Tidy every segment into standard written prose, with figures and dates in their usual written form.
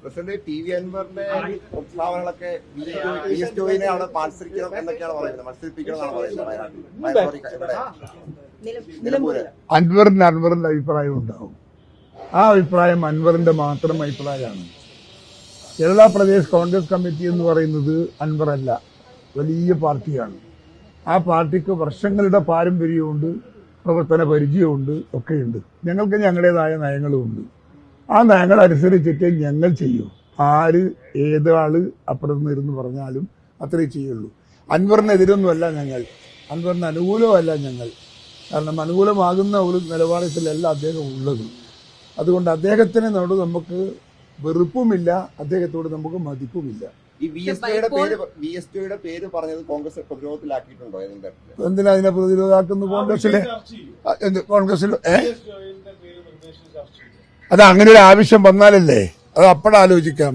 President TV. അൻവറിന്റെ പ്രസ്താവനകളൊക്കെ BSJനെ അവിടെ മത്സരിക്കണം എന്നൊക്കെയാണ് പറയുന്നത്, മത്സരിപ്പിക്കണം എന്നാണ് പറയുന്നത്. അൻവറിന്റെ അഭിപ്രായം ഉണ്ടാവും. ആ അഭിപ്രായം അൻവറിന്റെ മാത്രം അഭിപ്രായമാണ്. കേരള പ്രദേശ് കോൺഗ്രസ് കമ്മിറ്റി എന്ന് പറയുന്നത് അൻവറല്ല, വലിയ പാർട്ടിയാണ്. ആ പാർട്ടിക്ക് വർഷങ്ങളുടെ പാരമ്പര്യമുണ്ട്, പ്രവർത്തന പരിചയമുണ്ട്, ഒക്കെയുണ്ട്. ഞങ്ങൾക്ക് ഞങ്ങളുടേതായ നയങ്ങളുമുണ്ട്. ആ നയങ്ങൾ അനുസരിച്ചിട്ട് ഞങ്ങൾ ചെയ്യൂ. ആര് ഏതാള് അപ്പുറത്ത് ഇരുന്ന് പറഞ്ഞാലും അത്രേ ചെയ്യുള്ളൂ. അൻവറിനെതിരൊന്നുമല്ല ഞങ്ങൾ, അൻവറിന് അനുകൂലമല്ല ഞങ്ങൾ. കാരണം അനുകൂലമാകുന്ന ഒരു നിലവാരത്തിലല്ല അദ്ദേഹം ഉള്ളത്. അതുകൊണ്ട് അദ്ദേഹത്തിനോട് നമുക്ക് വെറുപ്പുമില്ല, അദ്ദേഹത്തോട് നമുക്ക് മതിപ്പുമില്ല. ഈ BSJയുടെ പേര് പറഞ്ഞത് കോൺഗ്രസ് പ്രതിരോധത്തിലാക്കിയിട്ടുണ്ടോ? എന്തിനാ അതിനെ പ്രതിരോധമാക്കുന്നു? കോൺഗ്രസിൽ അത് അങ്ങനെ ഒരു ആവശ്യം വന്നാലല്ലേ അത് അപ്പോഴാലോചിക്കാം.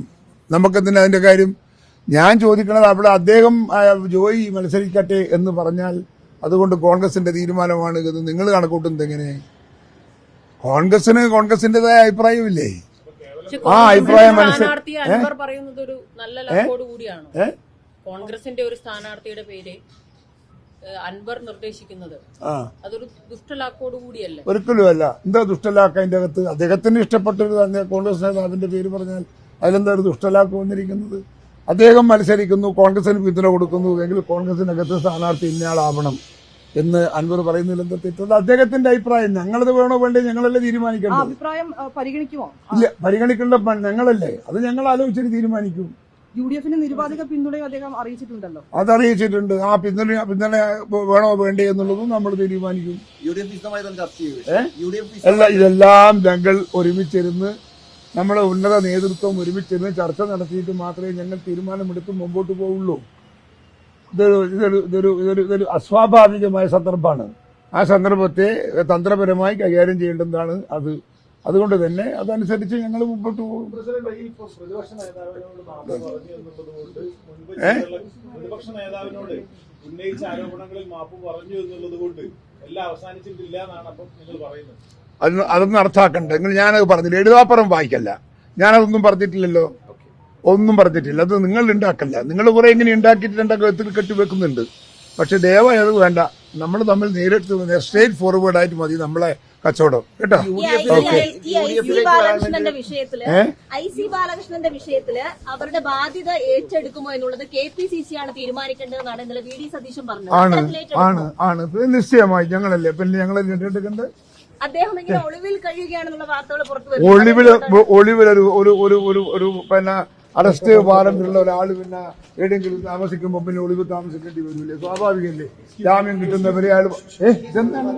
നമുക്കെന്തിനാ അതിന്റെ കാര്യം? ഞാൻ ചോദിക്കുന്നത് അവിടെ അദ്ദേഹം ജോയി മത്സരിക്കട്ടെ എന്ന് പറഞ്ഞാൽ അതുകൊണ്ട് കോൺഗ്രസിന്റെ തീരുമാനമാണ് ഇത് നിങ്ങൾ കണക്കൂട്ടുന്നത് എങ്ങനെ? കോൺഗ്രസിന്റേതായ അഭിപ്രായമില്ലേ? ആ അഭിപ്രായം പറയുന്നത് ഒരു നല്ല ലക്കോട് കൂടിയാണ്. കോൺഗ്രസിന്റെ ഒരു സ്ഥാനാർത്ഥിയുടെ പേര് അൻവർ നിർദ്ദേശിക്കുന്നത് അതൊരു ദുഷ്ടലാക്കോട് കൂടിയല്ലേ? ഒരിക്കലും അല്ല. എന്താ ദുഷ്ടലാക്ക അതിന്റെ അകത്ത്? അദ്ദേഹത്തിന് ഇഷ്ടപ്പെട്ടൊരു കോൺഗ്രസ് നേതാവിന്റെ പേര് പറഞ്ഞാൽ അതിലെന്താ ഒരു ദുഷ്ടലാക്ക് വന്നിരിക്കുന്നത്? അദ്ദേഹം മത്സരിക്കുന്നു, കോൺഗ്രസിന് പിന്തുണ കൊടുക്കുന്നു എങ്കിൽ കോൺഗ്രസിനകത്ത് സ്ഥാനാർത്ഥി ഇന്നയാളാവണം എന്ന് അൻവർ പറയുന്നതിൽ എന്താ തെറ്റത്? അദ്ദേഹത്തിന്റെ അഭിപ്രായം. ഞങ്ങളത് വേണോ വേണ്ടേ ഞങ്ങളല്ലേ തീരുമാനിക്കണം. അഭിപ്രായം പരിഗണിക്കുമോ? ഇല്ല, പരിഗണിക്കേണ്ട ഞങ്ങളല്ലേ, അത് ഞങ്ങൾ ആലോചിച്ചിട്ട് തീരുമാനിക്കും. UDFന് നിരുപാധിക പിന്തുണയും അദ്ദേഹം അറിയിച്ചിട്ടുണ്ടല്ലോ. അതറിയിച്ചിട്ടുണ്ട്. ആ പിന്തുണ വേണോ വേണ്ടേ എന്നുള്ളതും നമ്മൾ തീരുമാനിക്കും. അല്ല, ഇതെല്ലാം ഞങ്ങൾ ഒരുമിച്ചിരുന്ന് നമ്മുടെ ഉന്നത നേതൃത്വം ഒരുമിച്ചിരുന്ന് ചർച്ച നടത്തിയിട്ട് മാത്രമേ ഞങ്ങൾ തീരുമാനമെടുത്ത് മുമ്പോട്ട് പോവുള്ളൂ. ഇതൊരു അസ്വാഭാവികമായ സന്ദർഭമാണ്. ആ സന്ദർഭത്തെ തന്ത്രപരമായി കൈകാര്യം ചെയ്യേണ്ടതാണ് അത്. അതുകൊണ്ട് തന്നെ അതനുസരിച്ച് ഞങ്ങൾ മുമ്പോട്ട് പോകും. പ്രതിപക്ഷ നേതാവിനോട് ഉന്നയിച്ച ആരോപണങ്ങളിൽ മാപ്പ് പറഞ്ഞു എന്നുള്ളത് കൊണ്ട് എല്ലാം അവസാനിച്ചിട്ടില്ല എന്നാണ് അപ്പം നിങ്ങൾ പറയുന്നത്. അതൊന്നും അർത്ഥാക്കണ്ട. ഞാനത് പറഞ്ഞില്ല. എഴുതാപ്പുറം വായിക്കല്ല. ഞാനതൊന്നും പറഞ്ഞിട്ടില്ലല്ലോ, ഒന്നും പറഞ്ഞിട്ടില്ല. അത് നിങ്ങൾ ഉണ്ടാക്കല്ല. നിങ്ങൾ കുറെ ഇങ്ങനെ ഉണ്ടാക്കിയിട്ട് കത്തിൽ കെട്ടിവെക്കുന്നുണ്ട്. പക്ഷെ ദയവായി അത് വേണ്ട. നമ്മൾ തമ്മിൽ നേരിട്ട് സ്ട്രേറ്റ് ഫോർവേഡ് ആയിട്ട് മതി നമ്മളെ കച്ചവടം, കേട്ടോ? ബാലകൃഷ്ണന്റെ വിഷയത്തില് അവരുടെ ബാധ്യത ഏറ്റെടുക്കുമോ എന്നുള്ളത് KPCC ആണ് തീരുമാനിക്കേണ്ടതെന്നാണ് ഇന്നലെ VD സതീശൻ പറഞ്ഞത്. ആണ് നിശ്ചയമായി ഞങ്ങളല്ലേ, പിന്നെ ഞങ്ങളല്ലേ ഏറ്റെടുക്കേണ്ടത്. അദ്ദേഹം ഇങ്ങനെ ഒളിവിൽ കഴിയുകയാണെന്നുള്ള വാർത്തകൾ പുറത്തു ഒരു പിന്നെ അറസ്റ്റ് വാറന്റുള്ള ഒരാൾ പിന്നെ എവിടെയെങ്കിലും താമസിക്കുമ്പോൾ പിന്നെ ഒളിവ് താമസിക്കേണ്ടി വരില്ലേ? സ്വാഭാവികല്ലേ? ജാമ്യം കിട്ടുന്നവരെ അയാൾ ഇതെന്താണ്